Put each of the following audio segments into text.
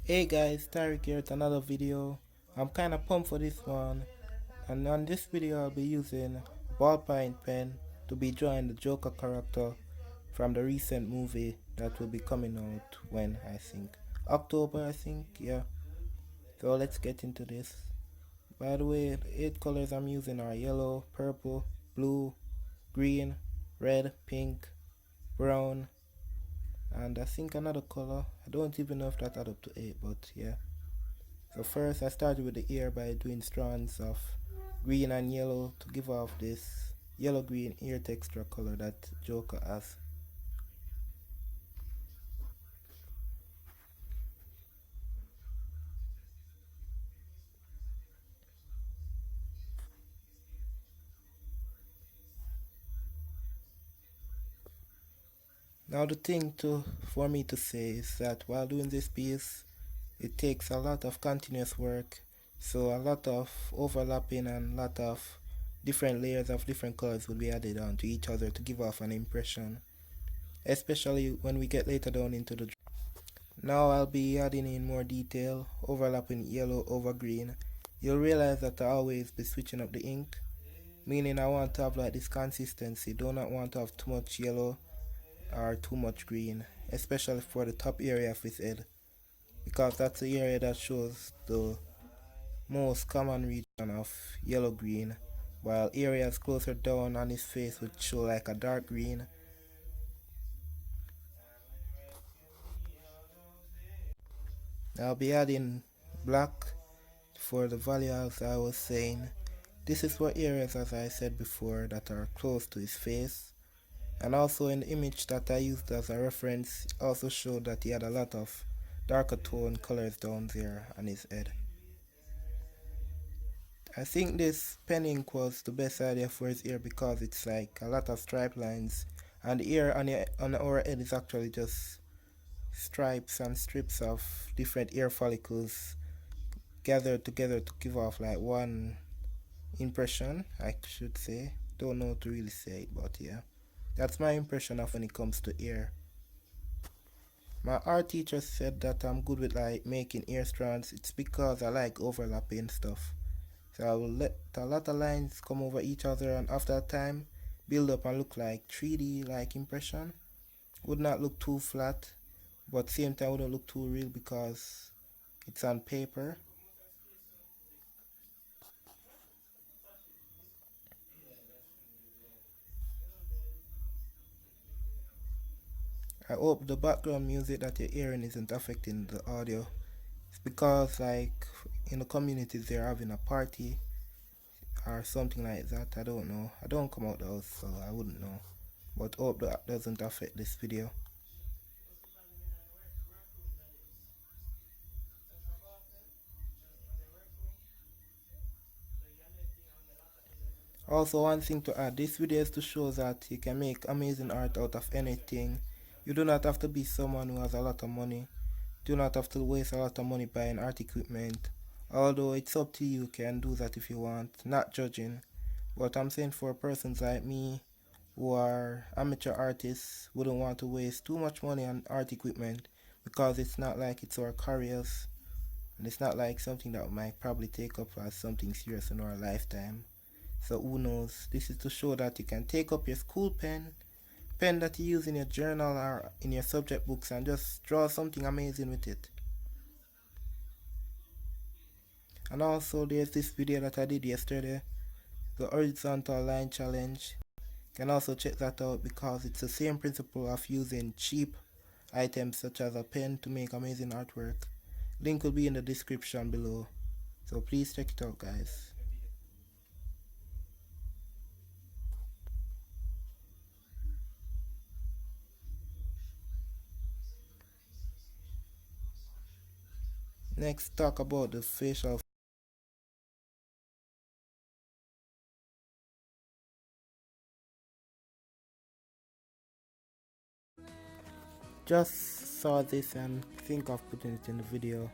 Hey guys, Tariq here with another video. I'm kinda pumped for this one, and on this video I'll be using a ballpoint pen to be drawing the Joker character from the recent movie that will be coming out when I think October, yeah. So let's get into this. By the way, the 8 colors I'm using are yellow, purple, blue, green, red, pink, brown, and I think another color. I don't even know if that add up to 8, but yeah. So first I started with the ear by doing strands of green and yellow to give off this yellow-green ear texture color that Joker has. Now the thing for me to say is that while doing this piece, it takes a lot of continuous work, so a lot of overlapping and a lot of different layers of different colors will be added onto each other to give off an impression, especially when we get later down into the. Now I'll be adding in more detail, overlapping yellow over green. You'll realize that I always be switching up the ink, meaning I want to have like this consistency, do not want to have too much yellow or too much green, especially for the top area of his head, because that's the area that shows the most common region of yellow green, while areas closer down on his face would show like a dark green. I'll be adding black for the value as I was saying. This is for areas, as I said before, that are close to his face. And also in the image that I used as a reference also showed that he had a lot of darker tone colors down there on his head. I think this pen ink was the best idea for his ear because it's like a lot of stripe lines, and the ear on our head is actually just stripes and strips of different ear follicles gathered together to give off like one impression, I should say. Don't know how to really say it, but yeah. That's my impression of when it comes to ear. My art teacher said that I'm good with like making ear strands. It's because I like overlapping stuff. So I will let a lot of lines come over each other, and after a time build up and look like 3D like impression. Would not look too flat, but same time wouldn't look too real because it's on paper. I hope the background music that you're hearing isn't affecting the audio. It's because like in the communities they're having a party or something like that. I don't know. I don't come out the house, so I wouldn't know. But hope that doesn't affect this video. Also, one thing to add, this video is to show that you can make amazing art out of anything. You do not have to be someone who has a lot of money. Do not have to waste a lot of money buying art equipment. Although it's up to you, you can do that if you want, not judging. But I'm saying for persons like me who are amateur artists, wouldn't want to waste too much money on art equipment because it's not like it's our careers, and it's not like something that might probably take up as something serious in our lifetime. So who knows? This is to show that you can take up your school pen that you use in your journal or in your subject books, and just draw something amazing with it. And also there's this video that I did yesterday, the horizontal line challenge. You can also check that out because it's the same principle of using cheap items such as a pen to make amazing artwork. Link will be in the description below, so please check it out, guys. Next, talk about the facial. Just saw this and think of putting it in the video.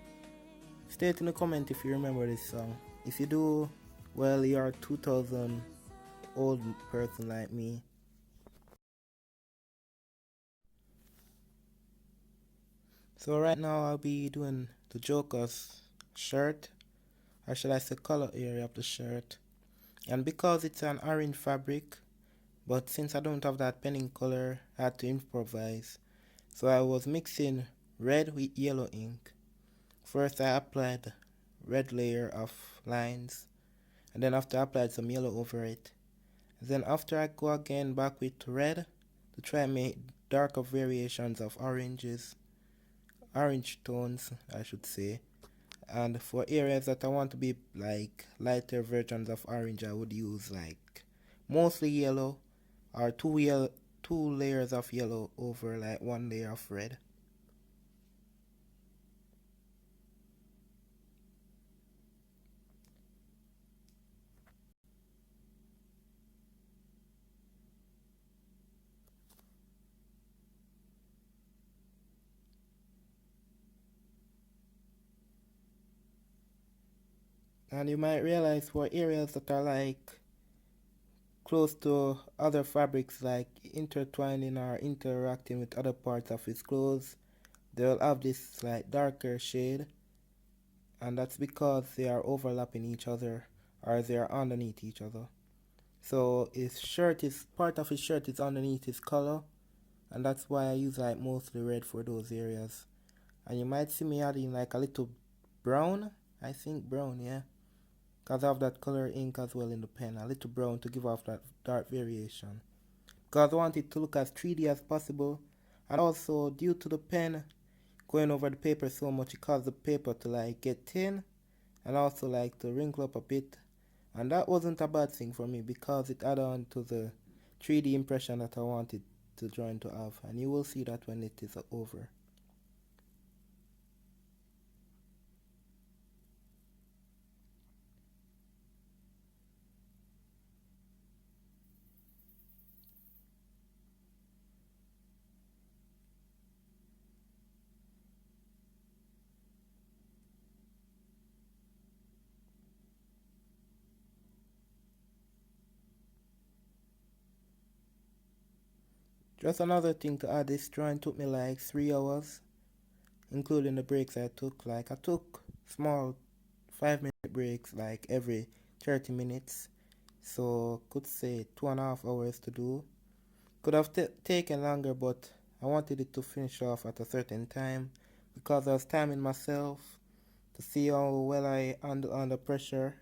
State in the comment if you remember this song. If you do, well, you're a 2000 old person like me. So right now I'll be doing the Joker's shirt, or should I say color area of the shirt. And because it's an orange fabric, but since I don't have that penning color, I had to improvise. So I was mixing red with yellow ink. First I applied red layer of lines, and then after I applied some yellow over it. Then after I go again back with red to try and make darker variations of orange tones I should say. And for areas that I want to be like lighter versions of orange, I would use like mostly yellow or two layers of yellow over like one layer of red. And you might realize for areas that are like close to other fabrics, like intertwining or interacting with other parts of his clothes, they'll have this like darker shade, and that's because they are overlapping each other or they are underneath each other. So his shirt is part of his shirt is underneath his collar, and that's why I use like mostly red for those areas. And you might see me adding like a little brown, I think brown, yeah, because I have that color ink as well in the pen, a little brown to give off that dark variation. Because I want it to look as 3D as possible, and also due to the pen going over the paper so much, it caused the paper to like get thin and also like to wrinkle up a bit. And that wasn't a bad thing for me because it added on to the 3D impression that I wanted the drawing to have, and you will see that when it is over. Just another thing to add, this drawing took me like 3 hours, including the breaks I took. Like I took small 5-minute breaks like every 30 minutes, so could say 2.5 hours to do. Could have taken longer, but I wanted it to finish off at a certain time because I was timing myself to see how well I handle under pressure,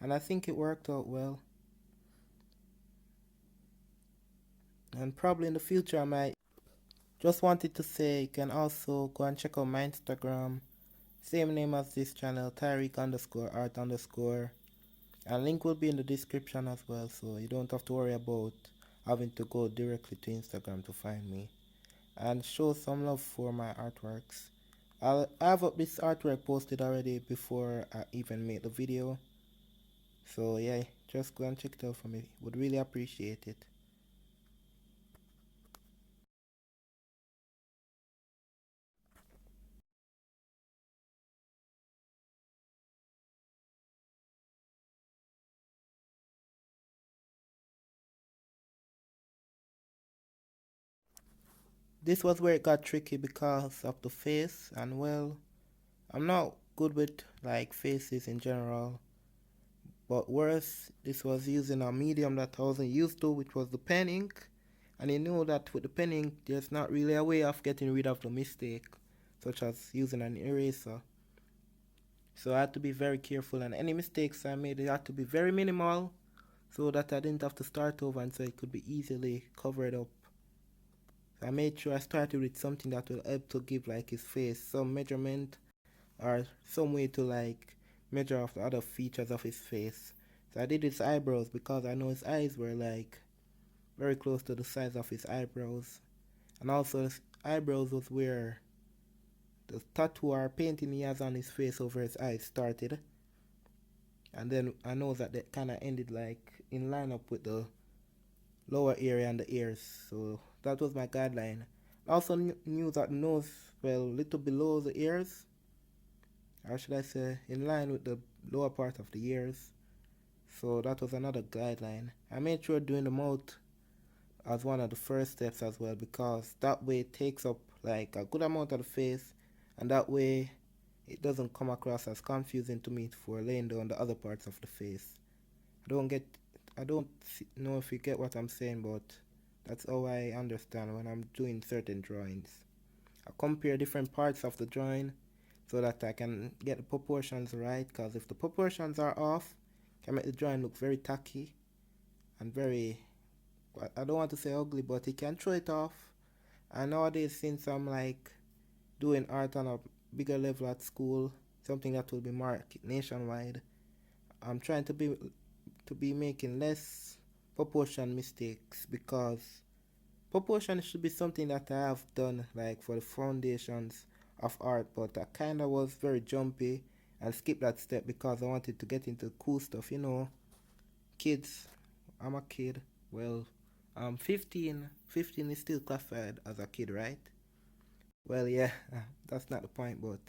and I think it worked out well. And probably in the future I might. Just wanted to say you can also go and check out my Instagram, same name as this channel, Tyreek underscore art underscore, and link will be in the description as well, so you don't have to worry about having to go directly to Instagram to find me. And show some love for my artworks. I have this artwork posted already before I even made the video, so yeah, just go and check it out for me, would really appreciate it. This was where it got tricky because of the face, and well, I'm not good with like faces in general, but worse, this was using a medium that I wasn't used to, which was the pen ink, and you know that with the pen ink, there's not really a way of getting rid of the mistake, such as using an eraser. So I had to be very careful, and any mistakes I made, they had to be very minimal, so that I didn't have to start over, and so it could be easily covered up. So I made sure I started with something that will help to give like his face some measurement or some way to like measure off the other features of his face. So I did his eyebrows because I know his eyes were like very close to the size of his eyebrows. And also his eyebrows was where the tattoo or painting he has on his face over his eyes started. And then I know that that kind of ended like in line up with the lower area and the ears. So that was my guideline. I also knew that nose well little below the ears, or should I say in line with the lower part of the ears. So that was another guideline. I made sure doing the mouth as one of the first steps as well, because that way it takes up like a good amount of the face, and that way it doesn't come across as confusing to me for laying down the other parts of the face. I don't get, I don't know if you get what I'm saying, but that's how I understand when I'm doing certain drawings. I compare different parts of the drawing so that I can get the proportions right, because if the proportions are off, it can make the drawing look very tacky and very, I don't want to say ugly, but it can throw it off. And nowadays, since I'm like doing art on a bigger level at school, something that will be marked nationwide, I'm trying to be making less proportion mistakes, because proportion should be something that I have done like for the foundations of art, but I kind of was very jumpy and skipped that step because I wanted to get into cool stuff, kids. I'm a kid. Well, I'm 15. 15 is still classified as a kid, right? Well, yeah, that's not the point, but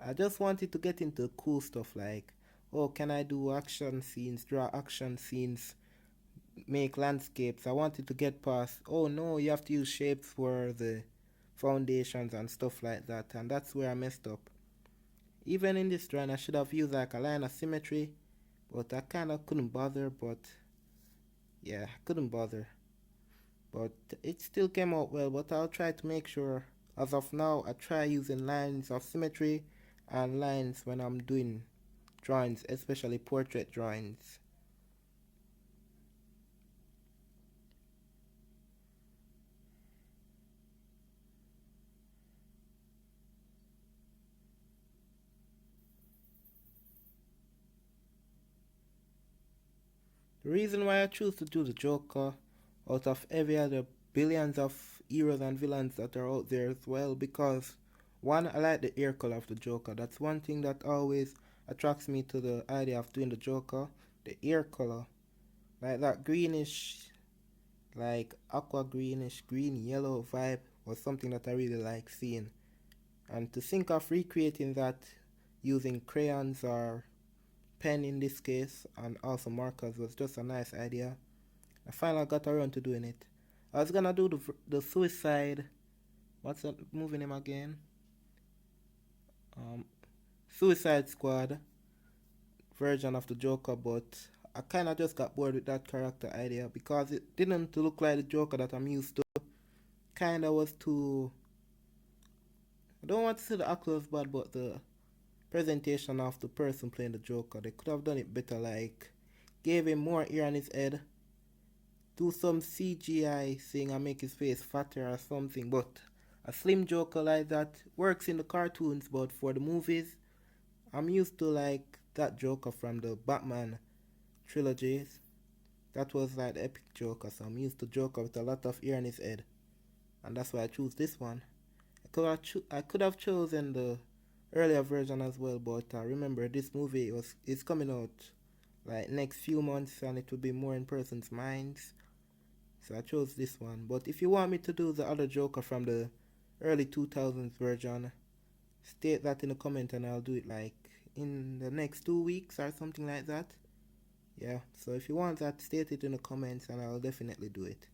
I just wanted to get into cool stuff like, oh, can I do action scenes, draw action scenes, make landscapes? I wanted to get past, oh no, you have to use shapes for the foundations and stuff like that, and that's where I messed up. Even in this drawing, I should have used like a line of symmetry, but I kind of couldn't bother, but yeah, I couldn't bother. But it still came out well, but I'll try to make sure. As of now, I try using lines of symmetry and lines when I'm doing drawings, especially portrait drawings. The reason why I choose to do the Joker out of every other billions of heroes and villains that are out there as well, because one, I like the hair color of the Joker. That's one thing that always attracts me to the idea of doing the Joker. The hair color, like that greenish, like aqua greenish, green yellow vibe, was something that I really like seeing. And to think of recreating that using crayons or pen in this case, and also markers, was just a nice idea. I finally got around to doing it. I was gonna do the Suicide. What's that movie name again? Um, Suicide Squad version of the Joker, but I kind of just got bored with that character idea because it didn't look like the Joker that I'm used to. Kind of was too. I don't want to say the actor was bad, but the presentation of the person playing the Joker, they could have done it better. Like, gave him more hair on his head, do some CGI thing and make his face fatter or something. But a slim Joker like that works in the cartoons, but for the movies, I'm used to like that Joker from the Batman trilogies. That was like the epic Joker, so I'm used to Joker with a lot of hair on his head, and that's why I choose this one. I could have chosen the earlier version as well, but remember this movie is coming out like next few months, and it will be more in person's minds. So I chose this one. But if you want me to do the other Joker from the early 2000s version, state that in the comment and I'll do it like in the next 2 weeks or something like that. Yeah, so if you want that, state it in the comments and I'll definitely do it.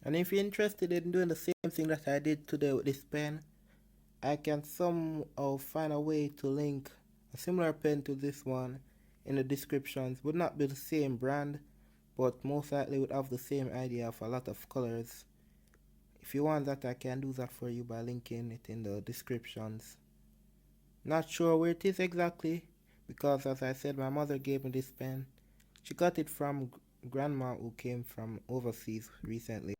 And if you're interested in doing the same thing that I did today with this pen, I can somehow find a way to link a similar pen to this one in the descriptions. Would not be the same brand, but most likely would have the same idea of a lot of colors. If you want that, I can do that for you by linking it in the descriptions. Not sure where it is exactly, because as I said, my mother gave me this pen. She got it from grandma who came from overseas recently.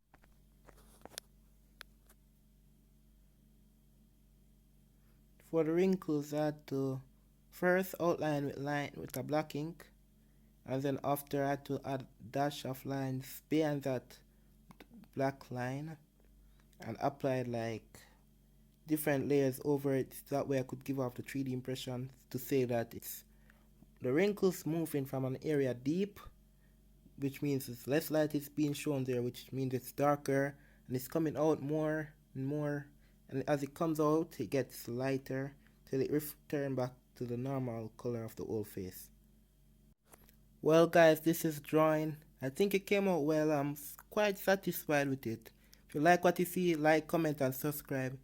For the wrinkles, I had to First outline with line with a black ink, and then after I had to add dash of lines behind that black line and apply like different layers over it. That way I could give off the 3D impression to say that it's the wrinkles moving from an area deep, which means it's less light is being shown there, which means it's darker, and it's coming out more and more, and as it comes out it gets lighter till it return back to the normal color of the whole face. Well guys, this is drawing. I think it came out well. I'm quite satisfied with it. If you like what you see, like, comment and subscribe.